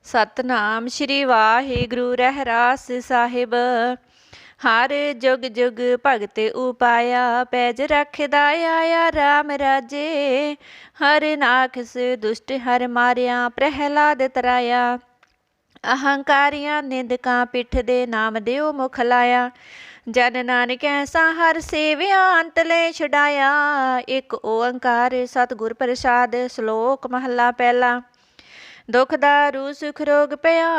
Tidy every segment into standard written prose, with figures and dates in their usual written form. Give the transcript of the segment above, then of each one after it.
सतनाम श्री वाहिगुरु रहरास साहिब। हर जुग जुग भगत उपाया, पैज रखदा आया राम राजे। हर नाखस दुष्ट हर मारिया, प्रहलाद तराया। अहंकारियां निंदकां पिठ दे, नाम देओ मुख लाया। जन नानक ऐसा हर सेविया, अंत ले छुड़ाया। एक ओंकार सतगुर प्रसाद, श्लोक महला पहला। दुख दारू सुख रोग पया,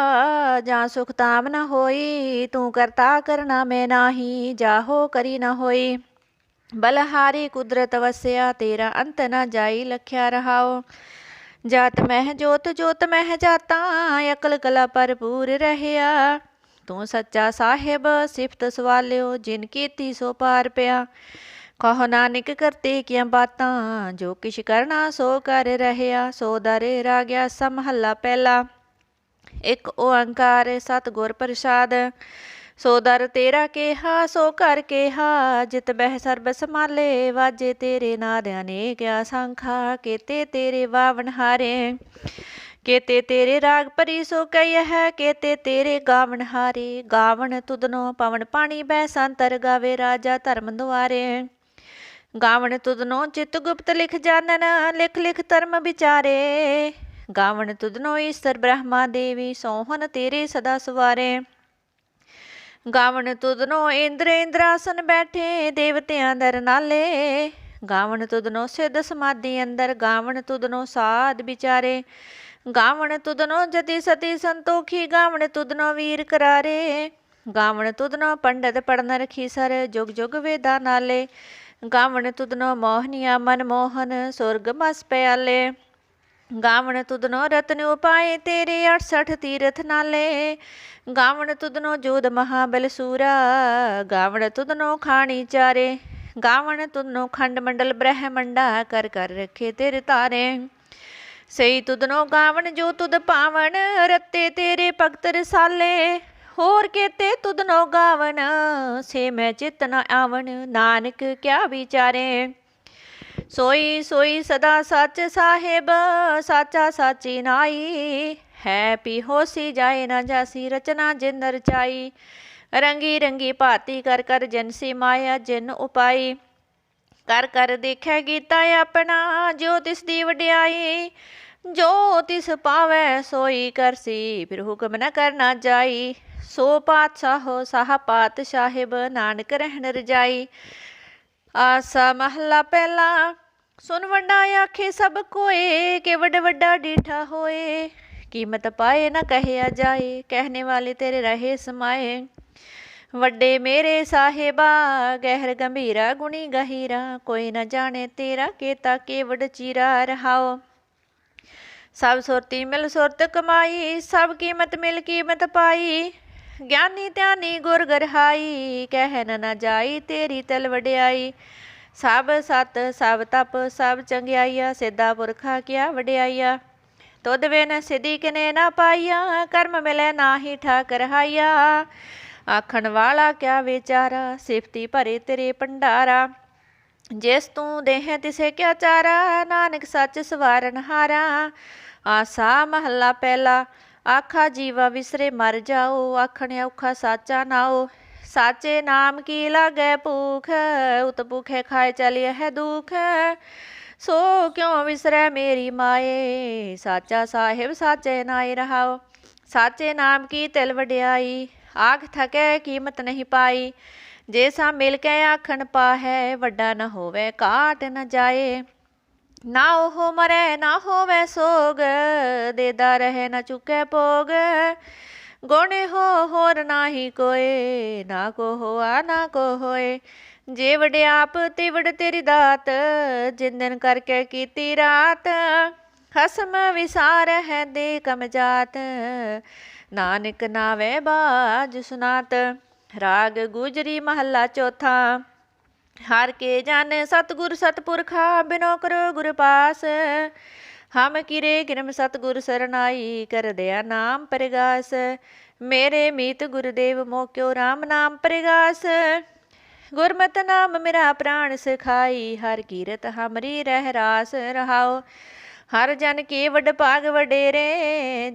जा सुख ताम न होई। तू करता करना मैं नाही, जाहो करी न होई। बलहारी कुदरत वस्या, तेरा अंत न जाई लख्या रहाओ। जात मह जोत जोत मह जाता, अकल कला भरपूर रहया। तू सच्चा साहिब सिफत सवालियो, जिन कीती सो पार पिया। कहो नानक करते किया बातां, जो किश करना सो कर रहया। सो दर राग्या सा महला पहला। एक ओंकार सतगुर प्रसाद, सो दर तेरा केहा सो कर केहा। जित बह सर्ब समाले, वाजे तेरे नादਿਆਂ ने क्या सांखा। केते तेरे वावन हारे, केते तेरे राग परी सो कई है। केते तेरे गावन हारे, गावन तुदनो पवन पानी बह संतर गावे। राजा धर्म द्वारे, गावन तुदनो चित गुप्त लिख जानन। लिख लिख धर्म विचारे, गावन तुदनो ईश्वर ब्रह्मा देवी। सोहन तेरे सदा सवारे, गावन तुदनो इंद्र इंद्रासन बैठे। देवतियां दर नाले, गावन तुदनो सिद्ध समाधि अंदर। गावन तुदनो साध विचारे, गावन तुदनो जति सती संतोखी। गावन तुदनो वीर करारे, गावन तुदनो पंडित पढ़न रखी सर। जुग जुग वेदा नाले, गावन तुदनो मोहनिया मन मोहन। सुरग मस प्याले, गावन तुदनो रत्न उपाय तेरे। 68 तीरथ नाले, गावन तुदनो जोध महाबल सूरा। गावन तुदनो खानी चारे, गावन तुदनो खंड मंडल ब्रह्मंडा। कर कर रखे तेरे तारे, सही तुदनो गावन जो तुद पावन। रत्ते तेरे भगत रसाले, होर केते तुदनो गावन। से मैं चित न आवन, नानक क्या विचारे। सोई सोई सदा सच साहिब, साचा साची नाई। है पी होसी जाए न जासी, रचना जिन रचाई। रंगी रंगी भांति कर कर जनसी माया जिन उपाई। कर कर देखे गीता अपना, जो तिस दी वड्याई। जो तिस पावै सोई करसी, फिर हुक्म न करना जाई। सो पातशाहो साह पातशाहिब, नानक रहन रजाई। आसा महला पहला। सुन वड्डा आखे सब कोए, के वड वड्डा डीठा होए। कीमत पाए न कहया जाए, कहने वाले तेरे रहे समाए। वड्डे मेरे साहिबा, गहर गंभीरा गुणी गहीरा। कोई न जाने तेरा केता केवड चीरा रहाओ। सब सुरती मिल सुरत कमाई, सब कीमत मिल कीमत पाई। ज्ञानी ध्यानी गुर गरहाई, कहन न जाई तेरी तल वड्याई। सब सत सब तप सब चंगियाइया, सिद्धा पुरखा क्या वड्याइया। तुद बिन सिद्धि किने ना पाइया, कर्म मिले नाही ठाकर हाइया। आखण वाला क्या विचारा, सिफती भरे तेरे भंडारा। जिस तू देह तिसे क्या चारा, नानक सच सवारन हारा। आसा महला पहला। आखा जीवा विसरे मर जाओ, आखण औखा साचा नाओ। साचे नाम की लागे भूख, उत भूखे खाए चलिए है दुख। सो क्यों विसरै मेरी माए, साचा साहिब साचे नाई रहाओ। साचे नाम की तिल वड्याई, आख थके कीमत नहीं पाई। जैसा मिल के आखण पाहै, वड्डा न होवे काट न जाए। ना ओहो मरै ना होवे सोग, देदा रहे न चुके भोग। गुण हो होर नाही कोय, ना को होआ ना को होए। जे वड्याप तिवड़ तेरी दात, जिन दिन करके कीती रात। खसम विसार है दे कम जात, नानक नावे बाज सुनात। राग गुजरी महला चौथा। हर के जन सतगुर सतपुरखा, बिनो करो गुर पास। हम किरे किरम सतगुर सरनाई, कर दया नाम प्रगास। मेरे मीत गुरुदेव मोक्यो राम नाम प्रगास। गुरमत नाम मेरा प्राण सखाई, हर कीरत हमरी रह रास रहाओ। हर जन के वड भाग वडेरे,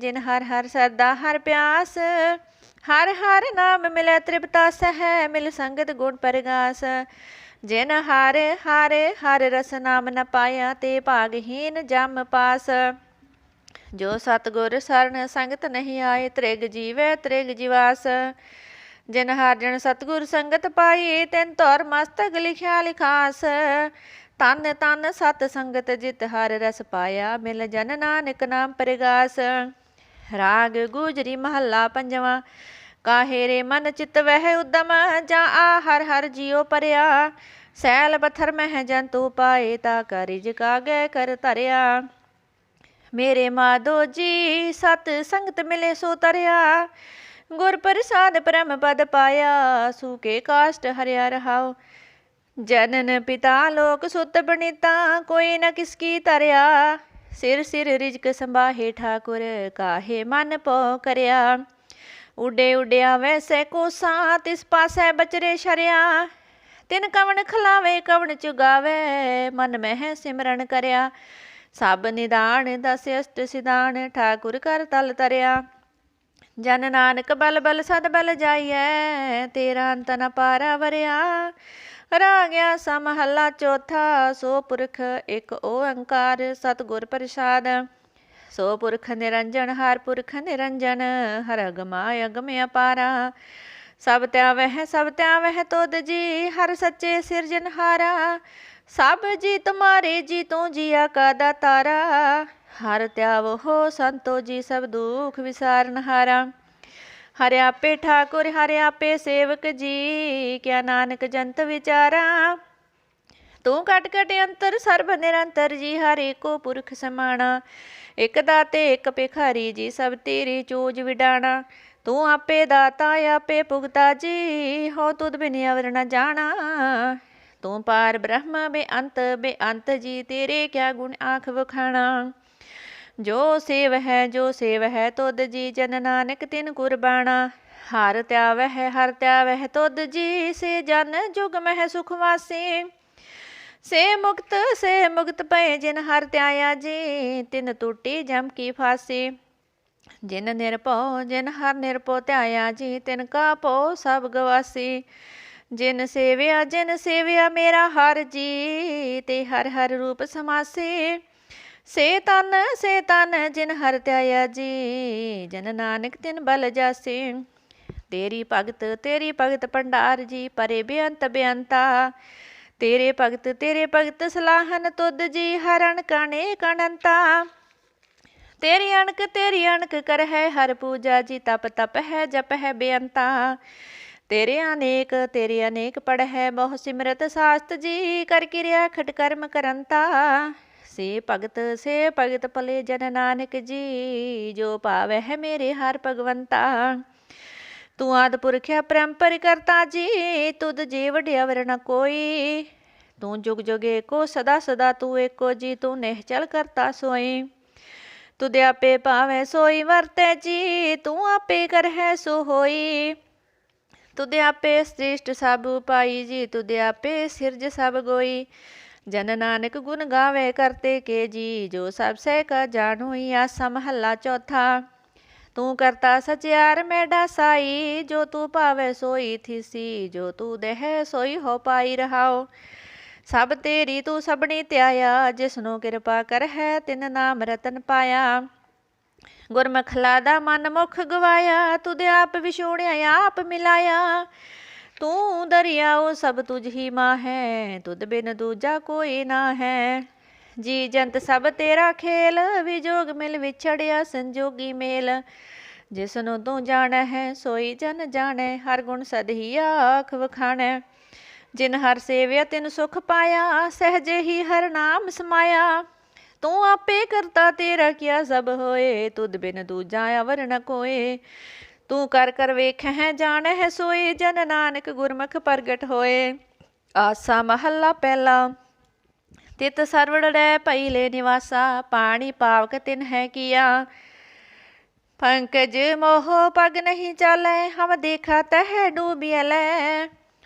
जिन हर हर सरदा हर प्यास। हर हर नाम मिलै तृप्ता सह, मिल संगत गुण परगास। जिन हर हर हर रस नाम न पाया, ते भागहीन जम पास। जो सतगुर सरन संगत नहीं आए, त्रिग जीवै त्रिग जीवास। जिन हर जन सतगुर संगत पाई, तिन तौर मस्तक लिखिया लिखास। तन तन सत संगत जित हर रस पाया, मिल जन नानक नाम परगास। राग गुजरी महला पंजवा। काहे रे मन चित वह उद्दम, जा आ हर हर जियो परया। सैल पत्थर मह जंतु पाए, ताका रिजक आगे कर धरिया। मेरे माधो जी सत संगत मिले सो तरया, गुर प्रसाद परम पद पाया। सूके काष्ट हरिया रहाओ, जनन पिता लोक सुत बनीता, कोई न किसकी तरया। सिर सिर रिजक संभाहे ठाकुर, काहे मन पो करया। उडे उड्या वैसे कोसा, तिस पासै बचरे शरिया। तिन कवन खलावे कवन चुगावे, मन मह सिमरन करया। सब निदान दस अष्ट सिदान, ठाकुर कर तल तरया। जन नानक बल बल सद बल जाइए, तेरा अंत न पारा वरिया। राग्या सा महला चौथा, सो पुरख एक ओंकार सतगुर प्रसाद। सो पुरख निरंजन हर पुरख निरंजन, हर अगमाय अगम अपारा। सब त्यावह तुद जी, हर सच्चे सिरजनहारा। सब जी तुम्हारे जी तू जिया का दातारा, हर त्याव हो संतो जी सब दुख विसारनहारा। हरे आपे ठाकुर हरे आपे सेवक जी, क्या नानक जंत विचारा। तू कट कट अंतर सर्ब निरंतर जी, हर एको पुरख समाना। एक दाते एक भिखारी जी, सब तेरी चोज विडाना। तू आपे दाता आपे भुगता जी, हो तुद बिन अवर न जाना। तू पार ब्रह्म बेअंत जी, तेरे क्या गुण आख वखाना। जो सेव है तुद जी, जन नानक तिन कुरबाना। हर त्यावह तुद जी, से जन जुग मह सुख वासी। से मुक्त पए जिन हर त्याया जी, तिन टूटी जम की फांसी। जिन हर निरपो त्याया जी, तिन का पो सब गवासी। जिन सेविया मेरा हर जी, ते हर हर रूप समासी। से तन जिन हर त्याया जी, जन नानक तिन बल जासी। तेरी भगत भंडार जी, परे बेअंता। तेरे भगत सलाहन तुद जी, हर अणक अनेक अनंता। तेरी अणक कर है हर पूजा जी, तप है जप है बेअंता। तेरे अनेक पढ़ है बहु सिमरत शास्त्र जी, कर क्रिया खट कर्म करंता। से भगत पले जन नानक जी, जो पावे है मेरे हर भगवंता। तू आद पुरख्या परंपर करता जी, तुद जी वड्यावर न कोई। तू जुग जुग एको सदा तू एको जी, तू निहचल करता सोई। तुद आपे पावे सोई वरते जी, तू आपे कर है सो होई। तुद आपे श्रेष्ठ सब पाई जी, तुद आपे सिरज सब गोई। जन नानक गुण गावे करते के जी, जो सब सह का जानू ही। आसा महला चौथा। तू करता सचियार मेढा साई, जो तू पावे सोई थीसी। जो तू देह सोई हो पाई रहाओ। सब तेरी तू सबनी त्याया, जिसनो कृपा कर है तिन नाम रतन पाया। गुरमुख लादा मन मुख गवाया, तुद आप विछोड़िया आप मिलाया। तू दरियाओ सब तुझ ही माँ है, तुद बिन दूजा कोई ना है। जी जंत सब तेरा खेल, विजोग मिल विछड़िया संजोगी मेल। जिसनु तू जाने है सोई जन जाने, हर गुण सद ही आख वखाणे। जिन हर सेव्या तिन सुख पाया, सहजे ही हर नाम समाया। तू आपे करता तेरा किया सब होए, तुद बिन दूजा अवर न कोए। तू कर वेख है जाने है सोए, जन नानक गुरमुख प्रगट होए। आसा महला पहला। तित सरवड़ रै पईले निवासा, पानी पावक तिन है किया। पंकज मोह पग नहीं चाले, हम देखा तह डूबियलै।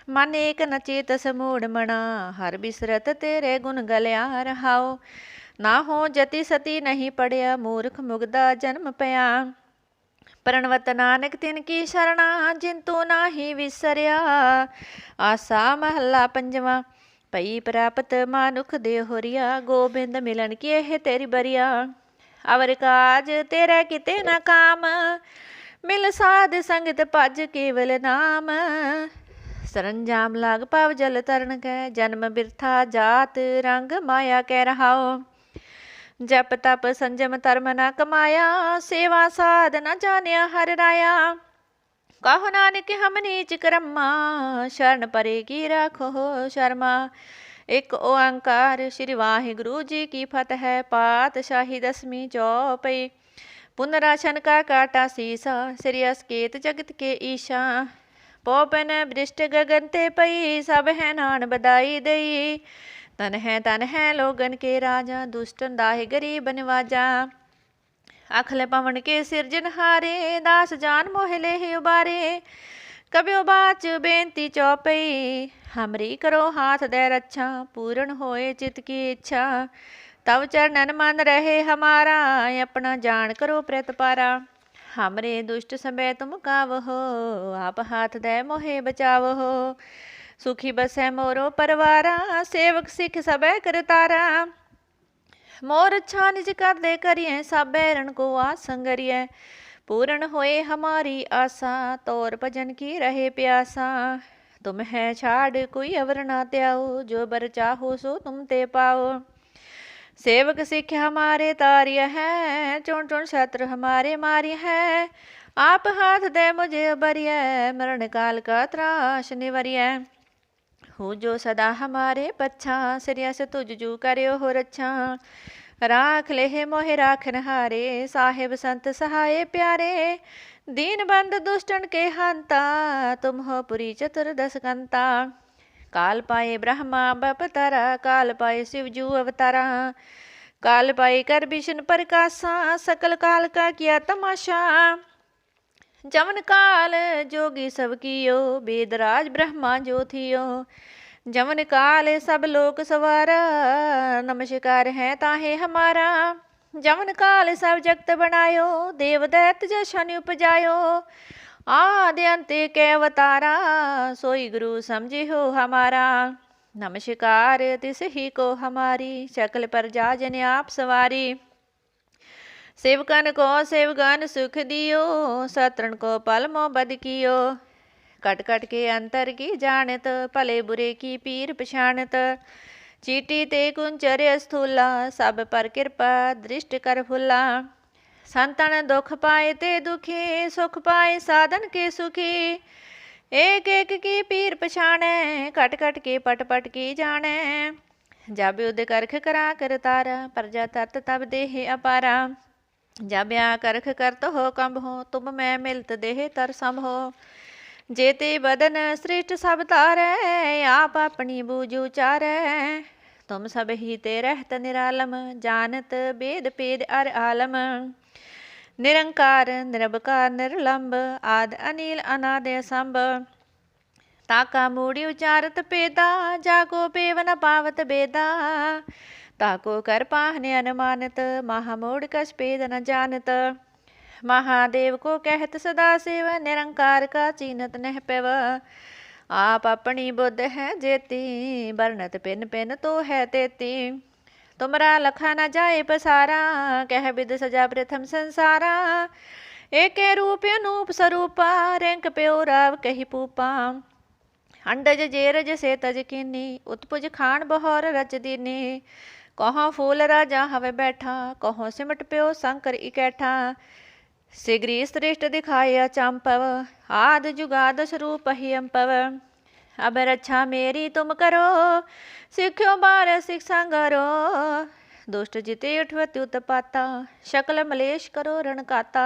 मन एक न चेत समूढ़ मना, हर बिसरत तेरे गुण गल्या रहाओ। ना हो जति सती नहीं पढ़िया, मूर्ख मुगदा जन्म पया। प्रणवत नानक तिनकी शरणा, जिंतु नाही विसरिया। आसा महला पंजवा। पई प्राप्त मानुख दे होरिया, गोबिंद मिलन किए है तेरी बरिया। अवर काज तेरे किते न काम, मिल साध संगत भज केवल नाम। सरंजाम लाग पाव जल तरन कै, जन्म बिरथा जात रंग माया कह रहाओ। जप तप संजम धर्म न कमाया, सेवा साध न जानिया हर राया। कहो नानक हम नीच करम्मा, शरण परे की राखो शर्मा। एक ओंकार श्री वाहिगुरु जी की फतह। पातशाही दसवीं चौपई। पुनराशन का काटा सीसा, श्री असकेत जगत के ईशा। पौपन बृष्ट गगन ते पई, सब है नान बधाई दई। तन है लोगन के राजा, दुष्टन दाहे गरीब निवाजा। अखल पवन के सिरजनहारे, दास जान मोह ले उबारे। कब्यो बाच बेनती चौपई, हमरी करो हाथ दे रक्षा। पूर्ण होए चित की इच्छा, तब चरणन मन रहे हमारा। अपना जान करो प्रतिपारा। हमरे दुष्ट समय तुम कावहो, आप हाथ दे मोहे बचावहो। सुखी बसै मोरो परवारा, सेवक सिख सबे करतारा। मोर अच्छा निज कर दे करिए, सब बैरन को आसंगरिय। पूर्ण होए हमारी आशा, तौर भजन की रहे प्यासा। तुम है छाड़ कोई अवर ना त्याओ, जो बर चाहो सो तुम ते पाओ। सेवक सिख हमारे तारिय है, चुन चुन शत्रु हमारे मारिय है। आप हाथ दे मुझे बरिय, मरण काल का त्रास निवरिय। हो जो सदा हमारे पच्छा, श्रेयस तुझ जू करियो हो रच्छा। राख ले मोहे राखन हारे, साहेब संत सहाय प्यारे। दीन बंद दुष्टन के हंता, तुम हो पुरी चतुर्दश कंता। काल पाए ब्रह्मा बपतारा, काल पाए शिवजू अवतारा। काल पाए कर विष्णु प्रकाशा, सकल काल का किया तमाशा। जमन काल जोगी सब कियो, वेदराज ब्रह्मा जो थियो। जमन काल सब लोक सवारा, नमस्कार है ताहे हमारा। जमन काल सब जगत बनायो, देव दैत जशन उपजायो। आदि अंत के अवतारा, सोई गुरु समझे हो हमारा। नमस्कार तिस ही को हमारी, सकल प्रजा जन आप सवारी। सेवकन को सेवगन सुख दियो, सतरन को पल मोह बद कियो। कट कट के अंतर की जानत, भले बुरे की पीर पछानत। चीटी ते कुंचर स्थूला, सब पर कृपा दृष्ट कर फुला। संतन दुख पाए ते दुखी, सुख पाए साधन के सुखी। एक एक की पीर पछाणे, कट कट के पट पट की जाने। जब युद्ध करख करा कर तारा, प्रजा तरत तब देह अपारा। जब या करख करत हो कंब हो, तुम मैं मिलत देह तर सम हो। जेते बदन श्रेष्ठ सब तारै, आप अपनी बूझ उचारै। तुम सब ही ते रहत निरालम, जानत वेद पेद अर आलम। निरंकार निरबकार निर्लंब, आद अनिल अनादि असंभ। ताका मूड़ी उचारत पेदा, जाको पेव न पावत बेदा। ताको कर पाहने अनुमानत, महामूढ़ कछ पेद न जानत। महादेव को कहत सदा शिव, निरंकार का चीनत नह पेव। आप अपनी बुद्ध है जेती, बरनत पिन पिन तो है तेती। तुमरा लखा न जाए पसारा, कह विद सजा प्रथम संसारा। एक रूप अनूप स्वरूपा, रैंक प्यो राव कही पूपा। अंडज जेरज से तज कीनी, उत्पुज खान बहोर रच दीनी। कहो फूल राजा हवे बैठा, कहो सिमट प्यो शंकर इकैठा। सिगरी श्रेष्ठ दिखाया चंपव, आद जुगाद स्वरूप ही अम्पव। अब रक्षा मेरी तुम करो, सिख्यो बार शिक्षा करो। दुष्ट जिते उठवत उत्पाता, शकल मलेश करो रणकाता।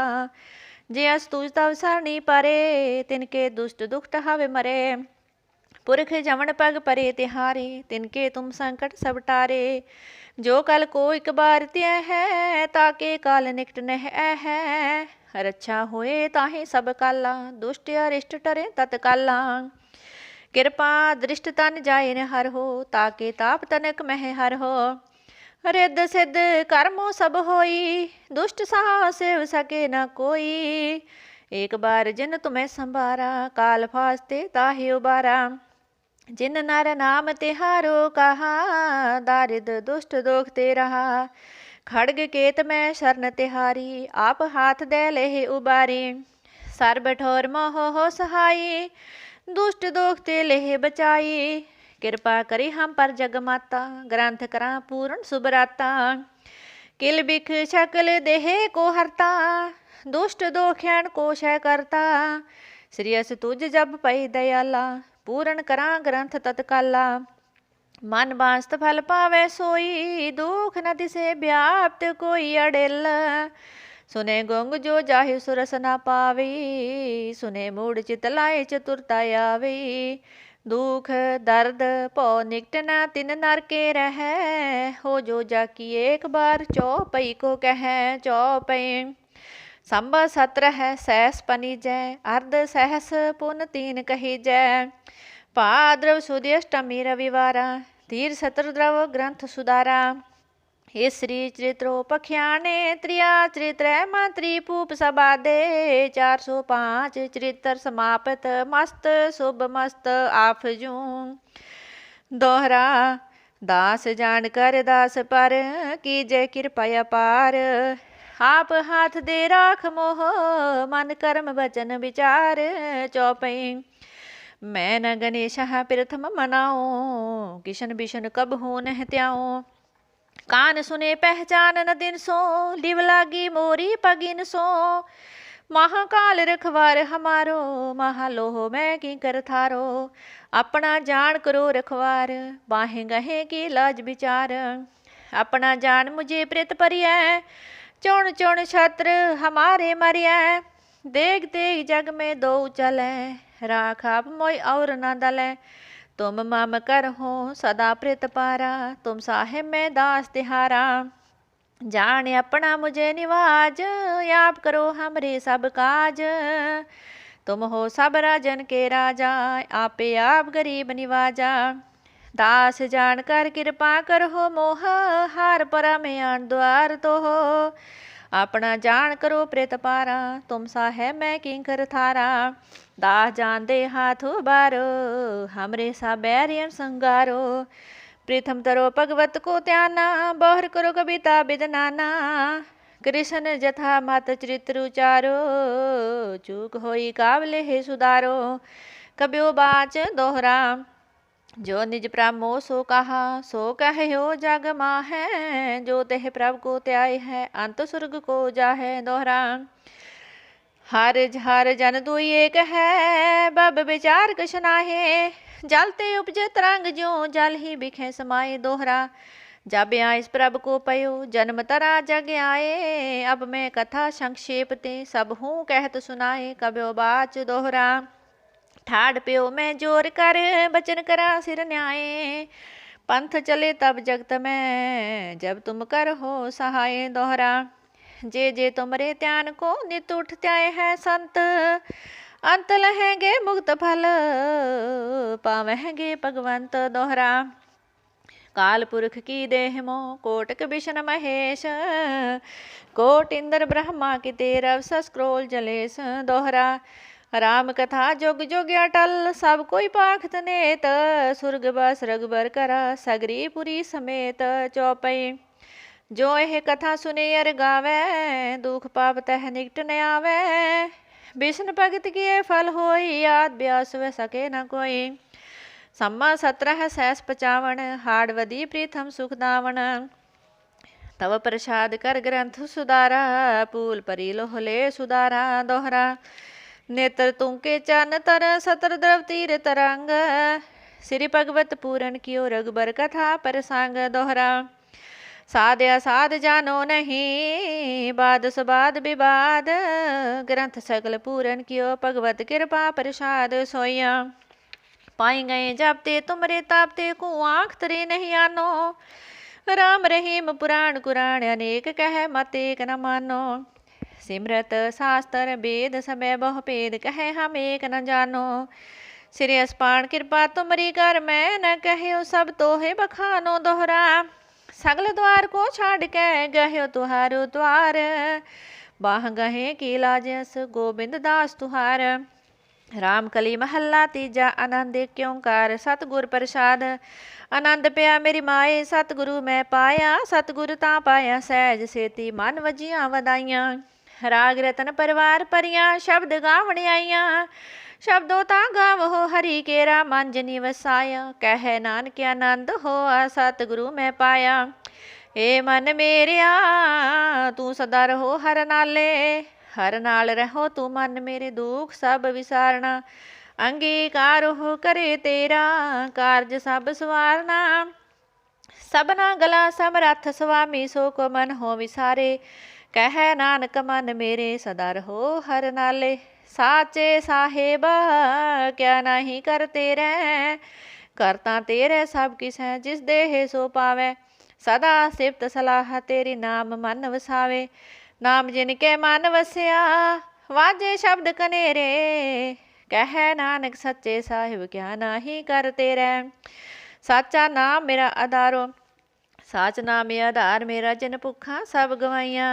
जे अस्तुज तव सरणी परे, तिनके दुष्ट दुख हवे मरे। पुरख जमन पग परे तिहारे, तिनके तुम संकट सब टारे। जो कल को एक बार त्य है, ताके काल निकट नह है। रक्षा होए ताहे सब काला, दुष्ट अरिष्ट टरे तत्काला। कृपा दृष्ट तन जाए न हर हो, ताके ताप तनक मह हर हो। रिद्ध सिद्ध कर्मो सब होई, दुष्ट सहा सेव सके न कोई। एक बार जिन तुम्हें संभारा, काल फास्ते ताहि उबारा। जिन नर नाम तिहारो कहा, दारिद दुष्ट दोख ते रहा। खड़ग केत में शरण तिहारी, आप हाथ दे लेहि उबारी। सर बठोर मोह हो सहाई, दुष्ट दोख ते लेह बचाई। कृपा करी हम पर जगमाता, ग्रंथ करा पूर्ण सुबराता। किल बिख शकल देहे को हरता, दुष्ट दोखैन को शय करता। श्री अस तुझ जब पई दयाला, पूर्ण करा ग्रंथ तत्काला। मन बांस्त फल पावे सोई, दुख न दिसे व्याप्त कोई अड़िल। सुने गोंग जो जाहि सुरस न पावी, सुने मूड चित लाए चतुरता आवी। दुख दर्द पौ निकट न तिन नर के रह, हो जो जाकी एक बार चौपई को कह। चौपई संबा सत्र है सहस पनी जय, अर्ध सहस पुन तीन कही जय। भाद्रव सुदी अष्टमी रविवारा, तीर सत्र द्रव ग्रंथ सुधारा। हे श्री चरित्रो पख्याने, त्रिया चरित्र त्रिपूप सबादे। 405 चरित्र समाप्त, मस्त शुभ मस्त आफजू। दोहरा दास जान कर दास पर, कीजय कृपा अपार। आप हाथ दे राख मोह, मन कर्म वचन विचार। चौपई मैं न गणेश प्रथम मनाओ, किशन बिशन कब हो न त्याओ। कान सुने पहचान न दिन सो, लिव लागी मोरी पगिन सो। महाकाल रखवार हमारो, महालोह मैं की कर थारो। अपना जान करो रखवार, बाहें गहे की लाज विचार। अपना जान मुझे प्रेत परिय, चौण चौण छत्र हमारे मरिय। देख देख जग में दो चले, राख आप मोय और न दले। तुम मम कर हो सदा प्रेत पारा, तुम साहेब में दास तिहारा। जान अपना मुझे निवाज, आप करो हमरे सब काज। तुम हो सब राजन के राजा, आपे आप गरीब निवाजा। दास जान कर कृपा कर हो मोह, हार परा में आन द्वार तो हो। अपना जान करो प्रेत पारा, तुम साहेब मैं किंकर थारा। दास जान दे हाथ उबारो, हमरे सा बैरियन संगारो। प्रथम तरो भगवत को त्याना, बहर करो कविता बिदनाना। कृष्ण जथा मत चरित्र उचारो, चूक होई काबले हे सुधारो। कब्यो बाच दोहरा, जो निज प्रभु मोह सो कहा, सो कहो जग माहै। जो तेह प्रभु को त्याय है, अंत स्वर्ग को जाहे। दोहरा हर हर जन दुई एक है, बब विचार कछ नाहे। जलते उपजे तरंग ज्यो, जल ही बिखे समाये। दोहरा जब आइस प्रभु को पयो, जन्म तरा जग आए। अब मैं कथा संक्षेप ते, सब हूँ कहत सुनाए। कब्यो बाच दोहरा ठाड़ प्यो मैं जोर कर, बचन करा सिर न्याय। पंथ चले तब जगत में, जब तुम कर हो सहाय। दोहरा जे जे तुमरे त्यान को, नित उठ त्याय है संत। अंत लहेंगे मुक्त फल, पावेंगे भगवंत। दोहरा काल पुरख की देह मो, कोटक विष्ण महेश। कोट इंद्र ब्रह्मा की तेरव, सस्क्रोल जलेश। दोहरा राम कथा जोग जोग अटल, सब कोई पाखत नेत। सुरग बस रघुबर करा, सगरी पुरी समेत। चौपई जो यह कथा सुने अर गावे, दुख पाप तह निकट न आवे। विष्णु भगत किए फल होई, याद व्यास व सके न कोई। सम्मा 17 सहस 55, हाड़वदी प्रीथम सुखदावन। तव प्रसाद कर ग्रंथ सुधारा, पूल परी लोहले सुधारा। दोहरा नेत्र तुंके चन तर, सतर द्रव तीर तरंग। श्री भगवत पूरन कियो, रघुबर कथा परसंग। दोहरा साध असाध जानो नहीं, बाद सुबाद विवाद। ग्रंथ सकल पूरन कियो, भगवत कृपा प्रसाद सोया। पाई गए जापते तुमरे तापते को, आँख तरे नहीं आनो। राम रहीम पुराण कुरान, अनेक कह मत एक न मानो। सिमरत शास्त्र वेद सबे बहु भेद, कहे हम एक न जानो। श्री अस्पान कृपा तुमरी कर, मैं न कहो सब तोहे बखानो। दोहरा सगल द्वार को छाड़ के गह्यो तुहारो द्वार, बाह गहे की लाजस गोबिंद दास तुहार। राम कली महला तीजा आनंद क्योंकार, सतगुर प्रसाद आनंद पिया मेरी माए। सतगुरु मैं पाया सतगुर ता पाया, सहज सेती मन वजियां वदाइयां। राग रतन परिवार परियां, शब्द गावण आईयां। शब्दों ता गावो हरि केरा, मन जनी वसाया। कह नानक आनंद होआ, सतगुरु मैं पाया। ए मन मेरिया तू सदा रहो हर नाले, हर नाल रहो तू मन मेरे, दुख सब विसारना। अंगीकार हो करे तेरा, कारज सब सवारना। सबना गला समरथ स्वामी, सो को मन हो विसारे। कह नानक मन मेरे, सदा रहो हर नाले। साचे साहेबा क्या नहीं कर तेरे, करता तेरे सब किस है, जिस देह सो पावे। सदा सिफत सलाह तेरी, नाम मन वसावे। नाम जिनके मन वसिया, वाजे शब्द कनेरे। कह नानक सच्चे साहिब, क्या नाही कर तेरे। साचा नाम मेरा आधारो, साच नाम आधार मेरा। जिन भुखा सब गवाइया,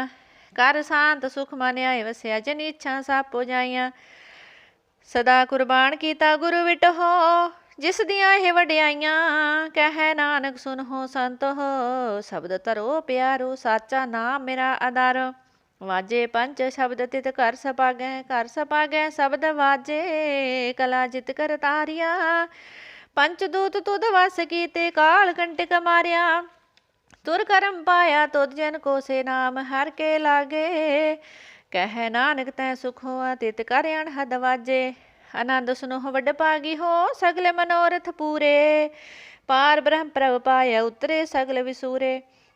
कर शांत सुख मन आए वसिया। जिन इच्छा सब पुजाइया, सदा कुर्बान कीता गुरु विट हो, जिस दियां हे वड्याइयां। कह नानक सुन हो संत हो, शब्द तरो प्यारो। साचा नाम मेरा आधारो, वाजे पंच शब्द तित कर सपागै। कर सपागै शब्द वाजे, कला जित कर तारिया। पंच दूत तुद वस कीते, काल कंटक मारिया। तुर करम पाया तुद जन को से, नाम हर के लागे। कह नानक तै सुख होआ, तित कर अनहद वाजे। आनंद सुनो वड भागी हो, सगले मनोरथ पूरे। पार ब्रह्म प्रभ पाया, उतरे सगल विसूरे।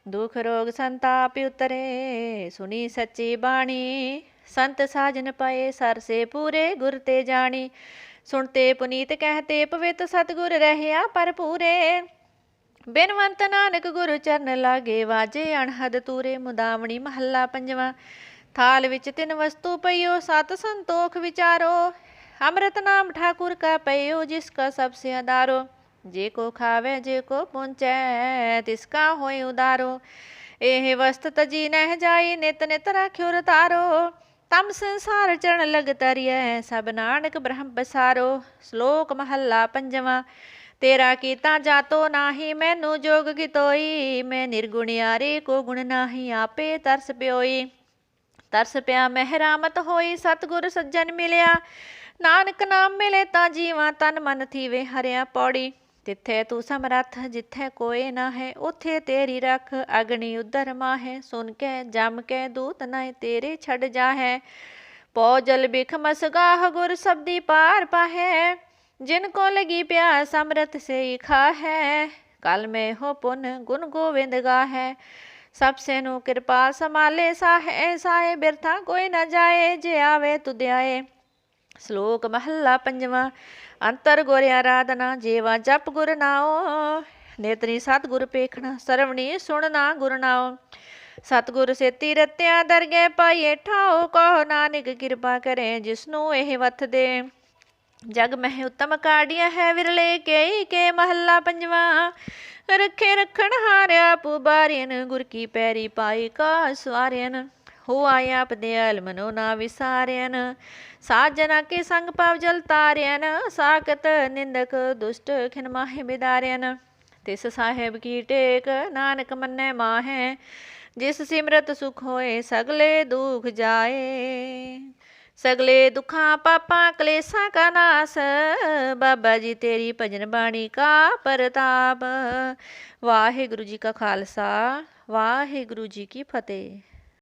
दुख रोग संताप उतरे, सुनी सच्ची बाणी। संत साजन पाए, सर से पूरे गुर ते जानी। सुनते पुनीत कहते, पवित सतगुर रहया पर पूरे। बिनवंत नानक गुरु चरण लागे, वाजे अणहद तूरे। मुदावणी महला पंजवा। थाल विच तिन वस्तु पइयो, सत संतोख विचारो। अमृत नाम ठाकुर का पइयो, जिसका सबसे आधारो। जे को खावे जे को पुंचै, तिसका होय उदारो। एह वस्त तजी नह जाई, नित नित राख्यो रतारो। तम संसार चरण लग तरिय, सब नानक ब्रह्म बसारो। श्लोक महला पंजवा। तेरा कीता जातो नाही, मैनू जोग कितोई। मैं निर्गुणियारे को गुण नाही, आपे तरस प्योई। तरस प्या महरामत होई, सतगुर सज्जन मिलिया। नानक नाम मिले ता जीवा, तन मन थीवे हरिया पौड़ी। तिथे तू समरथ, जिथे कोई ना है, उथे तेरी रख। अग्नि उधर माहे, सुन के जम के दूत नाय तेरे छड़ जाहे। पौ जल बिख मसगाह, गुर शब्दी पार पाहे। जिनको लगी प्यास अमृत से ही खा है। कल में हो पुन गुण गोविंद गाहे। सबसे नु कृपा संभाले, साहे साहे बिरथा कोई न जाए। जे आवे तुद आए। श्लोक महला पंजवा। अंतर गुर आराधना, जेवा जप गुर नाओ। नेतरी सतगुर पेखना, सरवणी सुनना गुर नाओ। सतगुर सेती रत्या, दरगह पाइए ठाओ। कहो नानक कृपा करे, जिसनू एह वथ दे। जग मह उत्तम काढ़िया है, विरले के महला पंजवा। रखे रखन हारिया पुबारियन, गुर की पैरी पाई का सवारियन। हो आया आप दयाल, मनो ना विसारियन। साजना के संग पाव जल तारियन। साकत निंदक दुष्ट खिन माहे बिदारियन। तिस साहेब की टेक, नानक मन्ने माहे। जिस सिमरत सुख होए, सगले दुख जाए। सगले दुखा पापा कलेसा का नास, बाबा जी तेरी भजन बाणी का परताप। वाहिगुरु जी का खालसा, वाहिगुरु जी की फतेह।